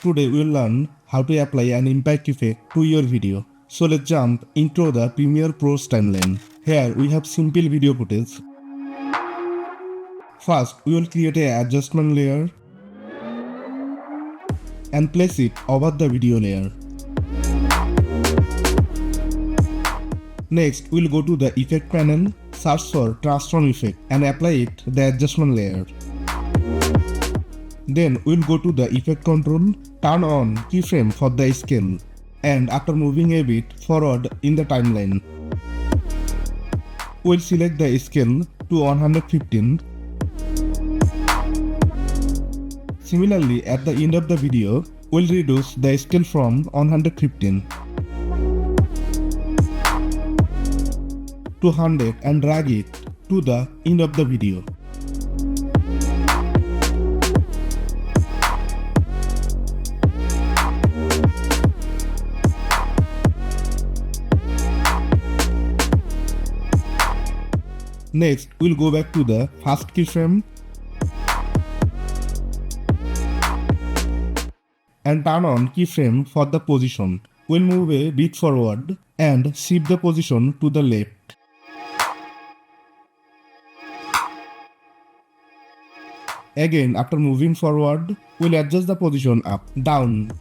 Today we will learn how to apply an impact effect to your video. So let's jump into the Premiere Pro's timeline. Here we have simple video footage. First we will create an adjustment layer and place it over the video layer. Next we will go to the effect panel, search for transform effect and apply it the adjustment layer. Then we will go to the effect control, turn on keyframe for the scale, and after moving a bit forward in the timeline, we will select the scale to 115. Similarly, at the end of the video, we will reduce the scale from 115 to 100 and drag it to the end of the video. Next, we will go back to the first keyframe and turn on keyframe for the position. We will move a bit forward and shift the position to the left. Again, after moving forward, we will adjust the position up, down.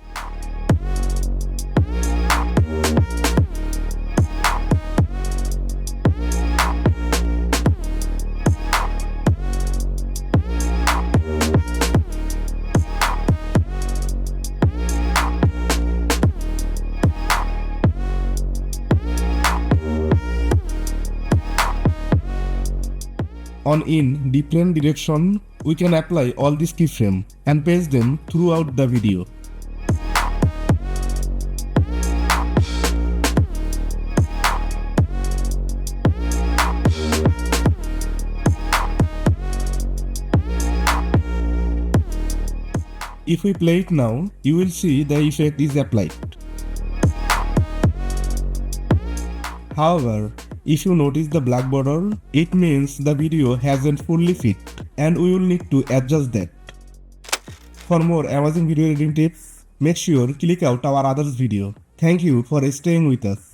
On in different direction, we can apply all these keyframes and paste them throughout the video. If we play it now, you will see the effect is applied. However, if you notice the black border, it means the video hasn't fully fit and we will need to adjust that. For more amazing video editing tips, make sure click out our others video. Thank you for staying with us.